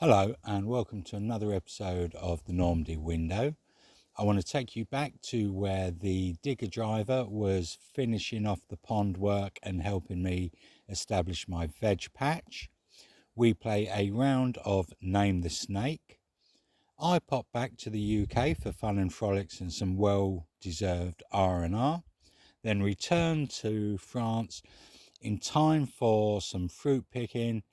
Hello and welcome to another episode of the Normandy window. I want to take you back to where the digger driver was finishing off the pond work and helping me establish my veg patch. We play a round of Name the Snake. I pop back to the UK for fun and frolics and some well-deserved R&R, then return to France in time for some fruit picking,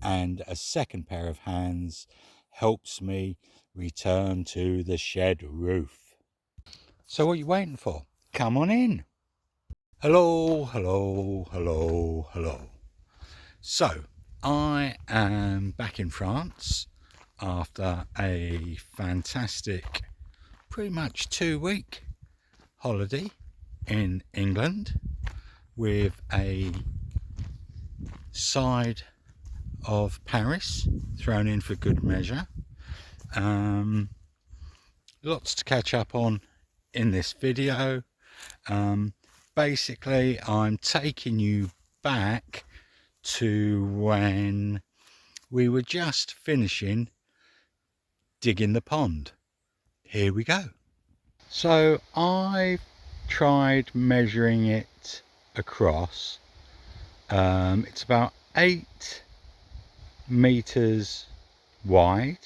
and a second pair of hands helps me return to the shed roof. So what are you waiting for? Come on in. Hello, hello, hello, hello. So I am back in France after a fantastic, pretty much 2-week holiday in England with a side of Paris thrown in for good measure. Lots to catch up on in this video. Basically, I'm taking you back to when we were just finishing digging the pond. Here we go. So I tried measuring it across. It's about 8 meters wide,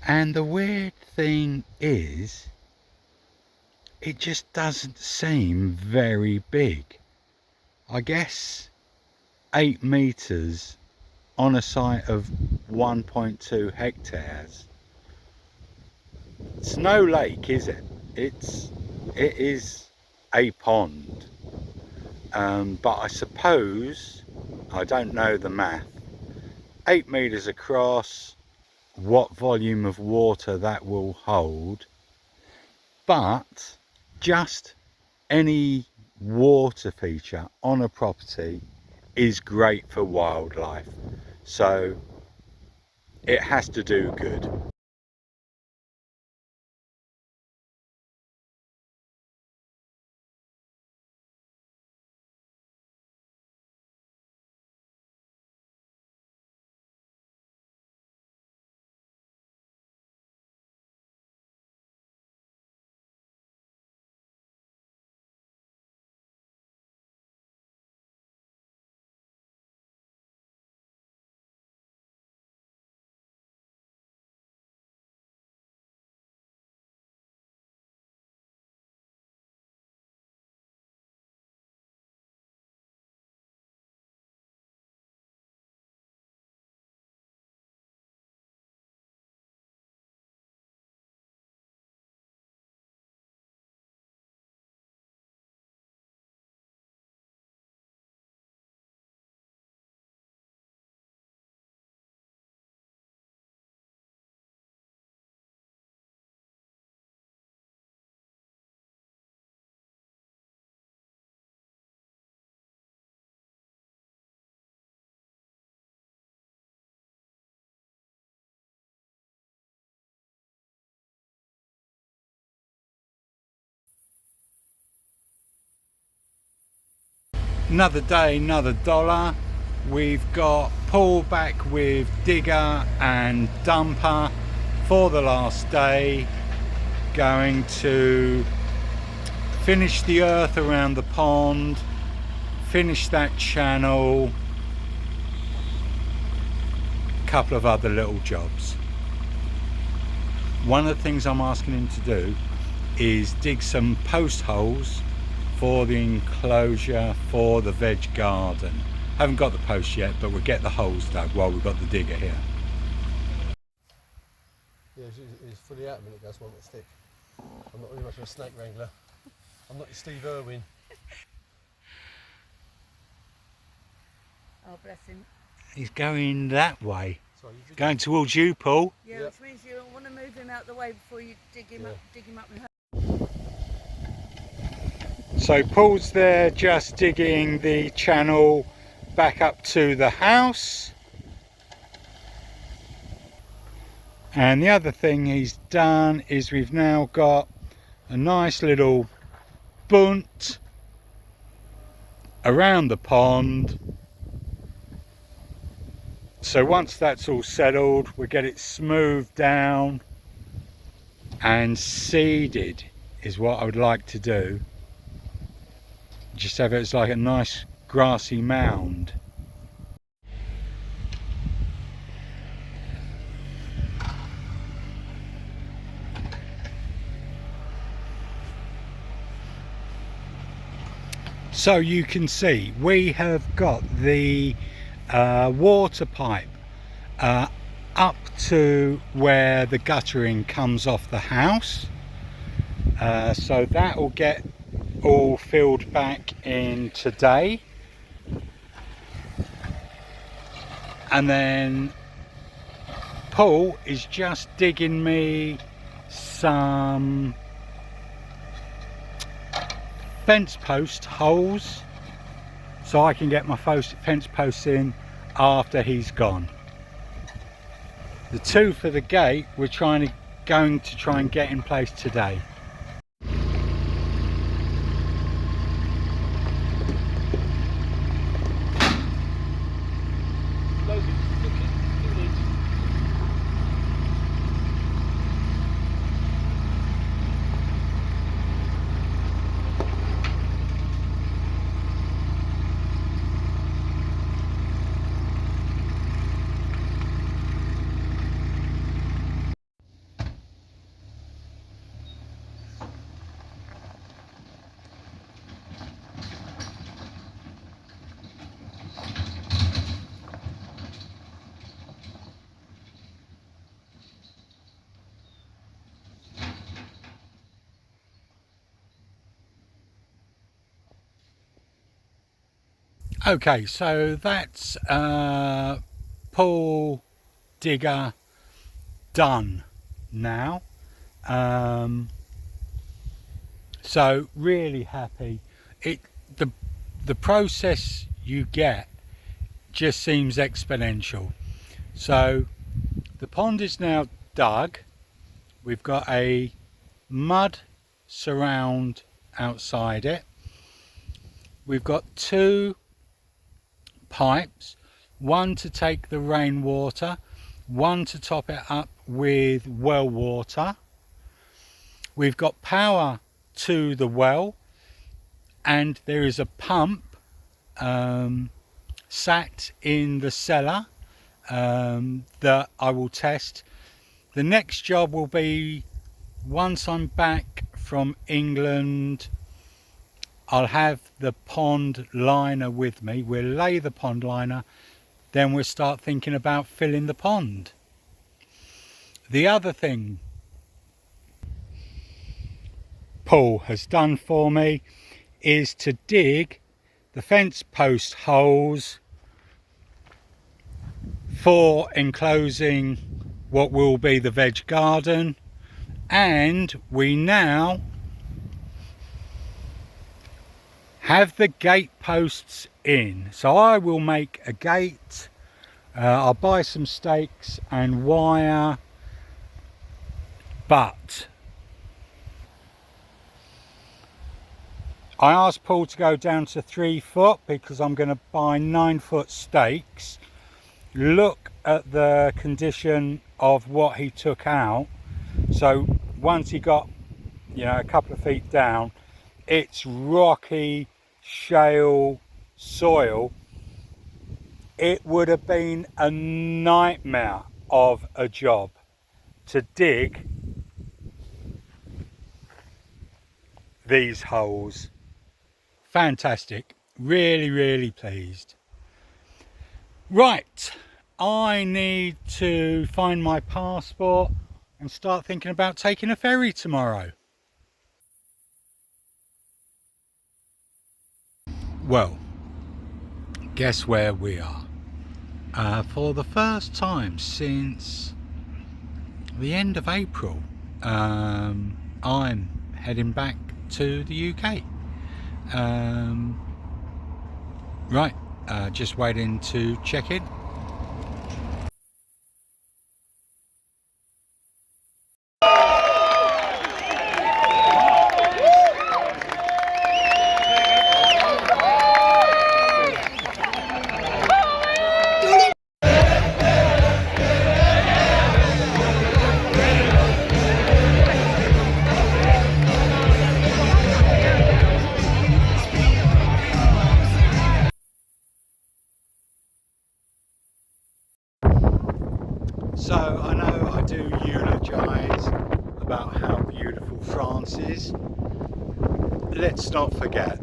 and the weird thing is it just doesn't seem very big. I guess 8 meters on a site of 1.2 hectares. It's no lake, is it? It is a pond, but I suppose, I don't know the math, 8 meters across, what volume of water that will hold, but just any water feature on a property is great for wildlife, so it has to do good. Another day, another dollar. We've got Paul back with digger and dumper for the last day, going to finish the earth around the pond, finish that channel, a couple of other little jobs. One of the things I'm asking him to do is dig some post holes for the enclosure for the veg garden. Haven't got the post yet, but we'll get the holes dug while we've got the digger here. Yeah, it's fully out a minute ago, so I want a stick. I'm not really much of a snake wrangler. I'm not your Steve Irwin. Oh, bless him. He's going that way. Sorry, Going towards you, Paul. Yeah, Yep. which means you want to move him out the way before you dig him up with her. So Paul's there just digging the channel back up to the house. And the other thing he's done is we've now got a nice little bunt around the pond, So once that's all settled, we'll get it smoothed down and seeded is what I would like to do. Just have it as like a nice grassy mound. So you can see we have got the water pipe up to where the guttering comes off the house, so that will get all filled back in today, and then Paul is just digging me some fence post holes so I can get my fence posts in after he's gone. The two for the gate we're going to try and get in place today. Okay, so that's pool digger done now. So really happy. The process you get just seems exponential. So the pond is now dug. We've got a mud surround outside it. We've got two pipes, one to take the rainwater, one to top it up with well water. We've got power to the well, and there is a pump sat in the cellar that I will test. The next job will be, once I'm back from England, I'll have the pond liner with me. We'll lay the pond liner, then we'll start thinking about filling the pond. The other thing Paul has done for me is to dig the fence post holes for enclosing what will be the veg garden, and we now have the gate posts in. So I will make a gate. I'll buy some stakes and wire, but I asked Paul to go down to 3 foot because I'm going to buy 9-foot stakes. Look at the condition of what he took out. So once he got, a couple of feet down, it's rocky shale soil. It would have been a nightmare of a job to dig these holes. Fantastic, really pleased. Right, I need to find my passport and start thinking about taking a ferry tomorrow. Well, guess where we are? For the first time since the end of April, I'm heading back to the UK. Right, just waiting to check in. So I know I do eulogise about how beautiful France is. Let's not forget,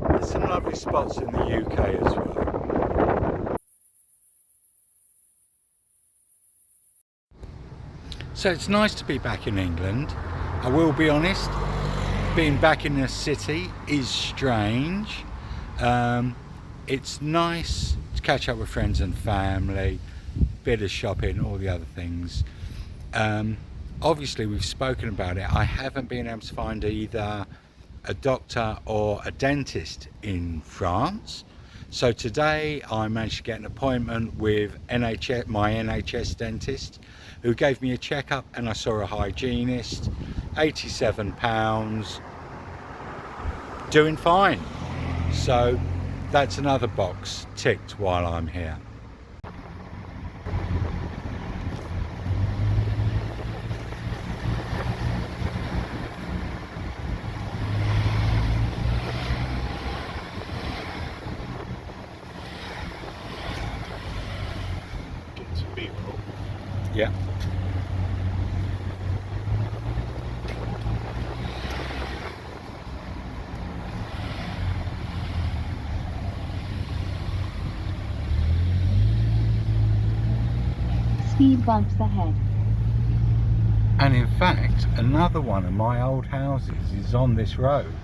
there's some lovely spots in the UK as well. So it's nice to be back in England. I will be honest, being back in a city is strange. It's nice to catch up with friends and family, bit of shopping, all the other things. Obviously we've spoken about it. I haven't been able to find either a doctor or a dentist in France. So today I managed to get an appointment with my NHS dentist, who gave me a checkup, and I saw a hygienist. £87, doing fine. So that's another box ticked while I'm here. Get some B-roll. Yeah. Speed bumps ahead. And in fact, another one of my old houses is on this road.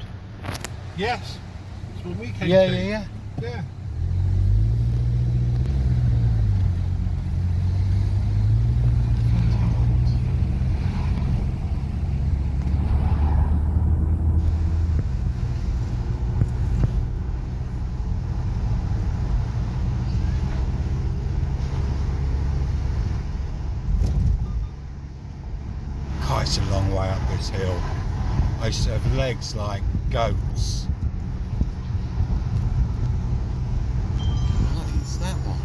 Yes, that's when we came Yeah, to. yeah, yeah. Yeah. Oh, it's a long way up this hill. I used to have legs like goats. What is that one?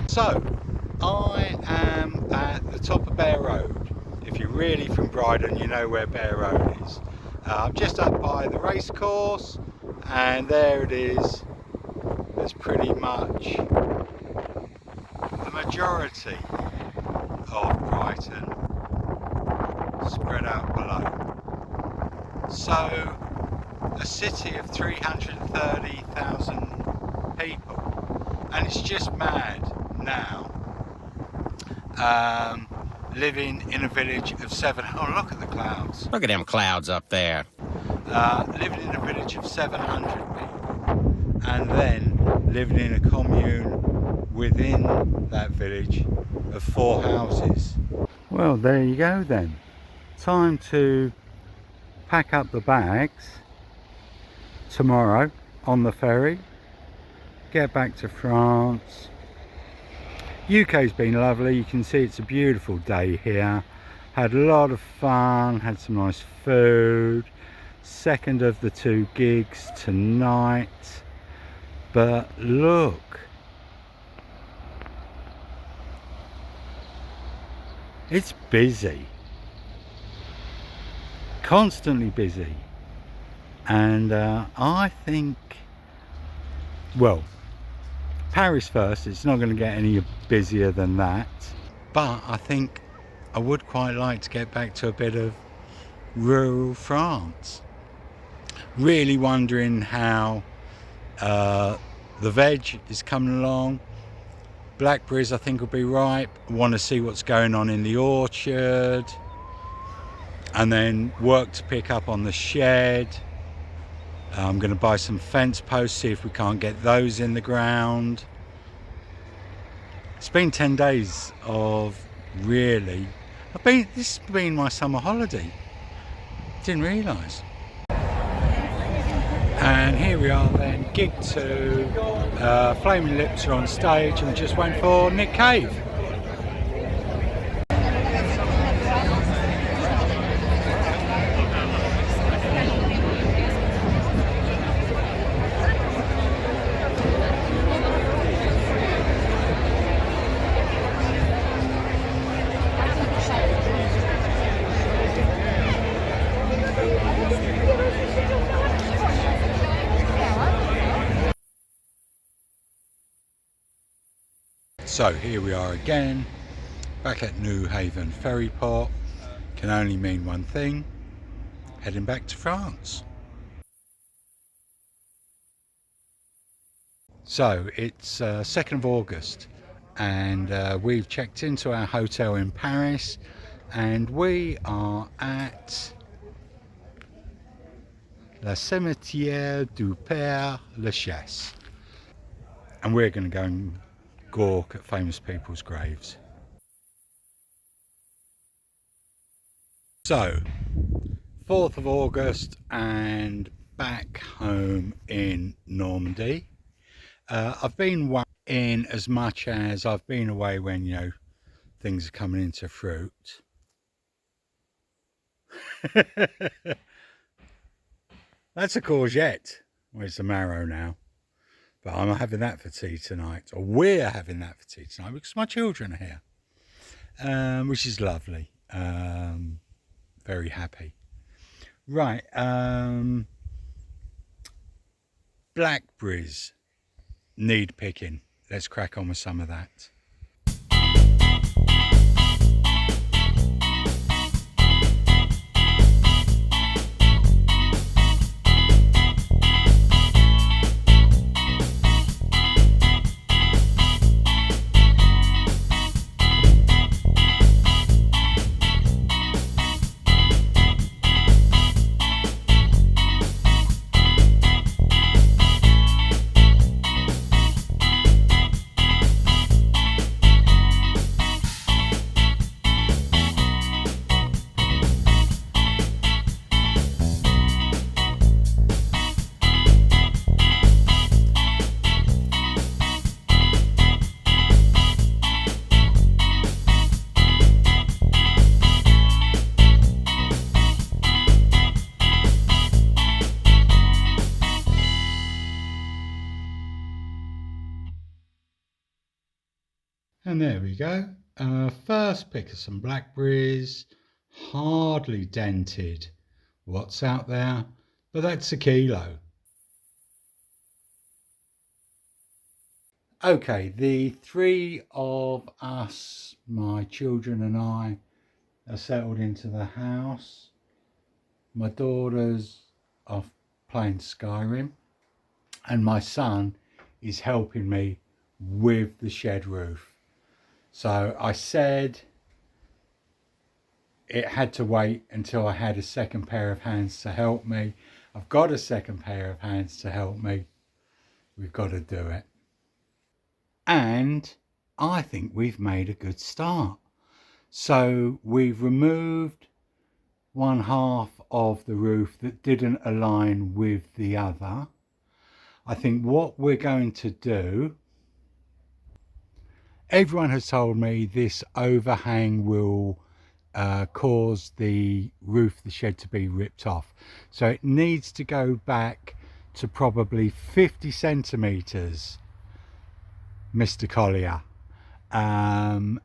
So, I am at the top of Bear Road. If you're really from Bryden, you know where Bear Road is. I'm just up by the race course, and there it is. There's pretty much the majority of Brighton spread out below. So, a city of 330,000 people, and it's just mad now. Living in a village of oh, look at the clouds. Look at them clouds up there. Living in a village of 700 people, and then living in a commune within that village of 4 houses. Well, there you go then. Time to pack up the bags tomorrow on the ferry, get back to France. UK's been lovely. You can see it's a beautiful day here. Had a lot of fun, had some nice food. Second of the 2 gigs tonight. But look, it's busy, constantly busy. And I think, well, Paris first, it's not going to get any busier than that, but I think I would quite like to get back to a bit of rural France. Really wondering how the veg is coming along. Blackberries I think will be ripe. I want to see what's going on in the orchard, and then work to pick up on the shed. I'm going to buy some fence posts, see if we can't get those in the ground. It's been 10 days of really, this has been my summer holiday. Didn't realise. And here we are then, gig 2, Flaming Lips are on stage, and we're just waiting for Nick Cave. So here we are again, back at New Haven Ferry Port. Can only mean one thing, heading back to France. So it's 2nd of August and we've checked into our hotel in Paris and we are at La Cimetière du Père Lachaise. And we're going to go and gawk at famous people's graves. So, 4th of August and back home in Normandy. I've been in as much as I've been away when, you know, things are coming into fruit. That's a courgette. Where's the marrow now? But I'm having that for tea tonight, or we're having that for tea tonight because my children are here, which is lovely. Very happy. Right, blackberries need picking. Let's crack on with some of that. And there we go. First pick of some blackberries, hardly dented. What's out there? But that's a kilo. Okay, the three of us, my children and I, are settled into the house. My daughters are playing Skyrim, and my son is helping me with the shed roof. So I said it had to wait until I had a second pair of hands to help me. I've got a second pair of hands to help me. We've got to do it. And I think we've made a good start. So we've removed one half of the roof that didn't align with the other. I think what we're going to do, everyone has told me this overhang will cause the roof of the shed to be ripped off. So it needs to go back to probably 50 centimetres, Mr. Collier. And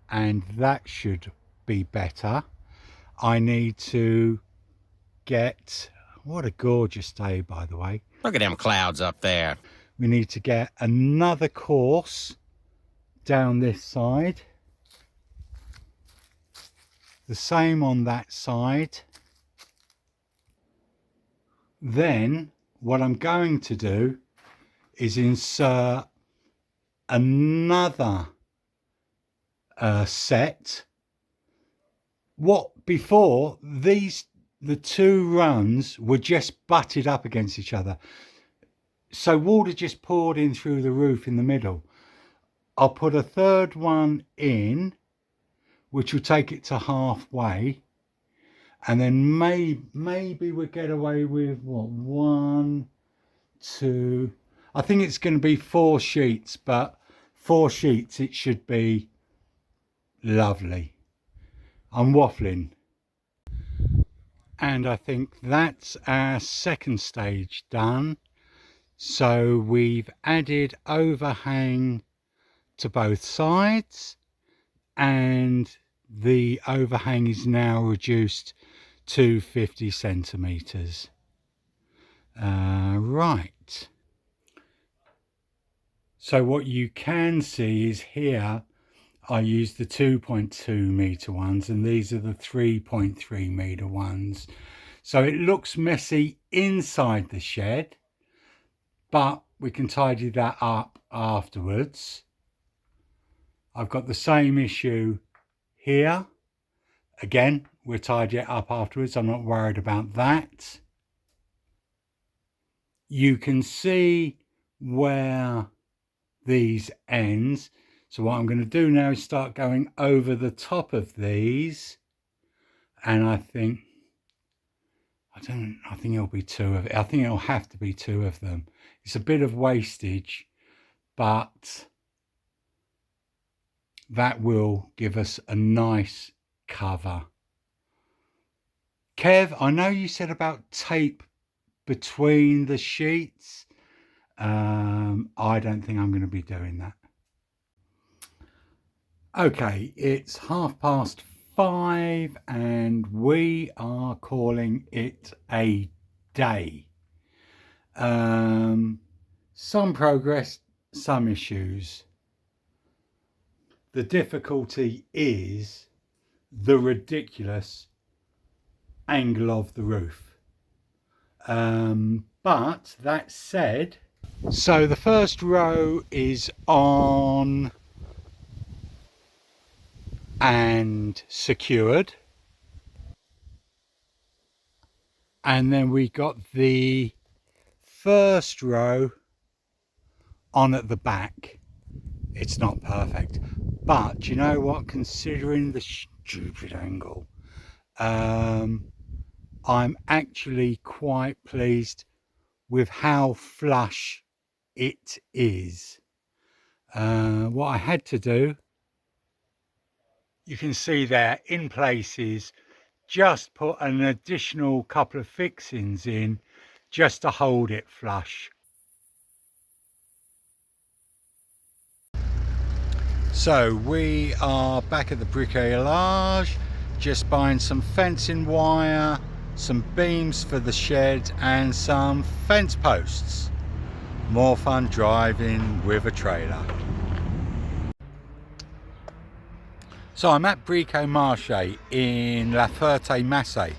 that should be better. I need to get, what a gorgeous day, by the way. Look at them clouds up there. We need to get another course down this side. The same on that side. Then what I'm going to do is insert another set. What before the two runs were just butted up against each other, so water just poured in through the roof in the middle. I'll put a third one in, which will take it to halfway, and then maybe we'll get away with what, 1, 2, I think it's going to be 4 sheets, but 4 sheets it should be lovely. I'm waffling. And I think that's our second stage done. So we've added overhang to both sides, and the overhang is now reduced to 50 centimetres. Right. So what you can see is here I used the 2.2 metre ones, and these are the 3.3 metre ones. So it looks messy inside the shed, but we can tidy that up afterwards. I've got the same issue here. Again, we'll tidy it up afterwards. I'm not worried about that. You can see where these ends. So what I'm going to do now is start going over the top of these, and I think it'll be two of it. I think it'll have to be two of them. It's a bit of wastage, but that will give us a nice cover. Kev, I know you said about tape between the sheets. I don't think I'm going to be doing that. Okay, it's 5:30 and we are calling it a day. Some progress, some issues. The difficulty is the ridiculous angle of the roof. But that said, so the first row is on and secured, and then we got the first row on at the back. It's not perfect, but you know what, considering the stupid angle, I'm actually quite pleased with how flush it is. What I had to do, you can see there in places, just put an additional couple of fixings in just to hold it flush. So we are back at the bricolage, just buying some fencing wire, some beams for the shed and some fence posts. More fun driving with a trailer. So I'm at Brico-Marché in La Ferté-Massé,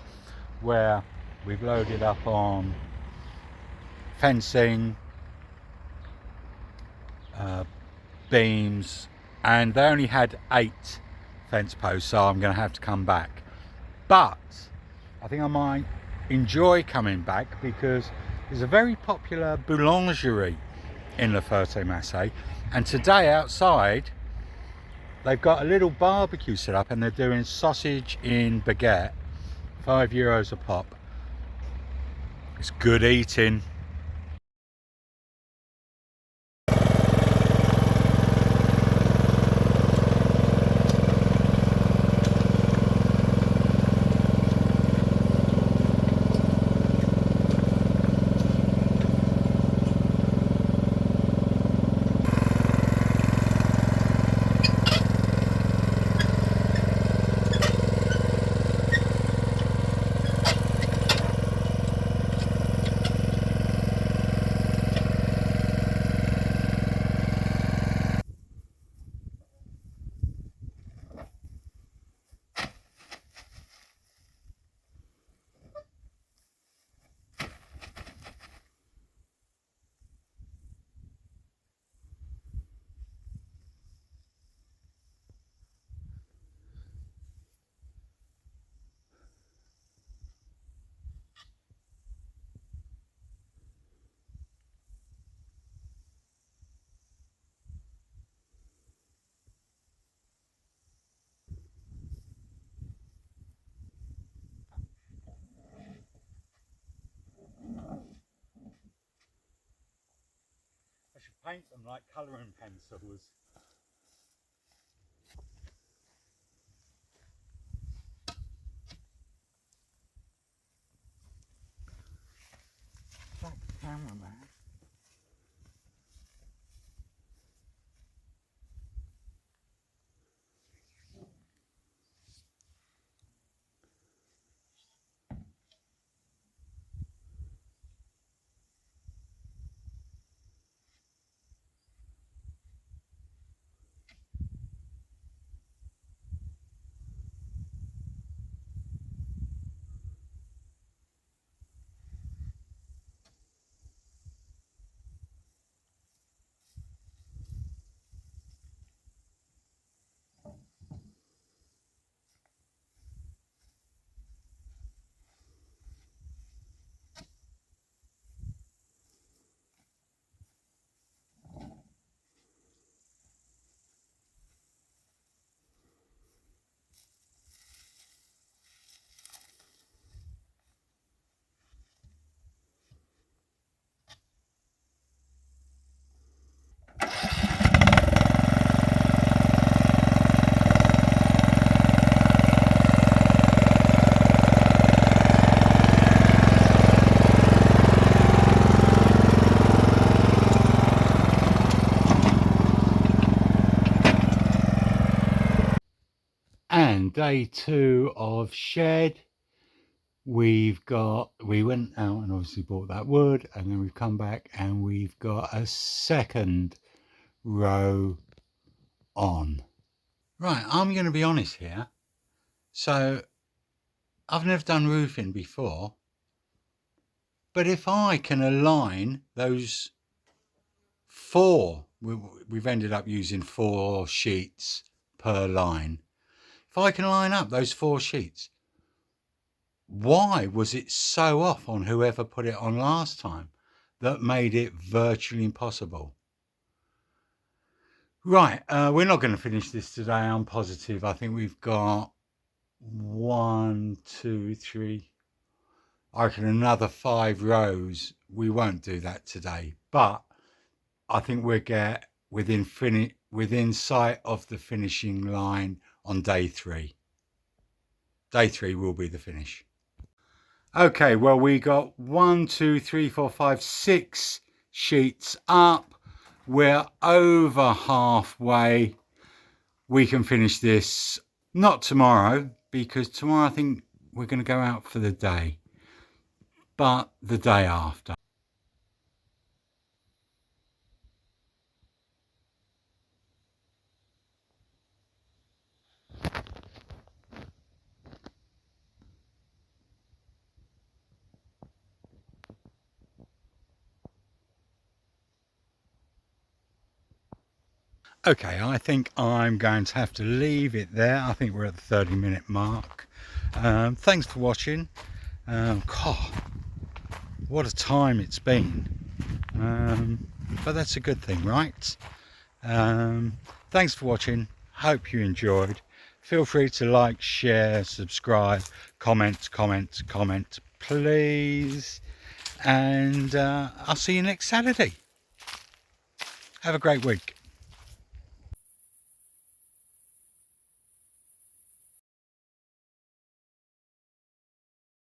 where we've loaded up on fencing, beams, and they only had 8 fence posts, so I'm going to have to come back. But I think I might enjoy coming back because there's a very popular boulangerie in La Ferté-Massé, and today outside they've got a little barbecue set up and they're doing sausage in baguette, €5 a pop. It's good eating. I should paint them like colouring pencils. Like a cameraman. day 2 of shed. We went out and obviously bought that wood, and then we've come back and we've got a second row on. Right, I'm going to be honest here. So I've never done roofing before, but if I can align those 4, we've ended up using 4 sheets per line. If I can line up those 4 sheets, why was it so off on whoever put it on last time that made it virtually impossible? Right, we're not going to finish this today, I'm positive. I think we've got 1, 2, 3, I reckon another 5 rows. We won't do that today, but I think we'll get within sight of the finishing line on day 3. Day 3 will be the finish. Okay, well, we got 1, 2, 3, 4, 5, 6 sheets up. We're over halfway. We can finish this, not tomorrow, because tomorrow I think we're going to go out for the day, but the day after. Okay, I think I'm going to have to leave it there. I think we're at the 30-minute mark. Thanks for watching. God, what a time it's been. But that's a good thing, right? Thanks for watching. Hope you enjoyed. Feel free to like, share, subscribe, comment, please. And I'll see you next Saturday. Have a great week.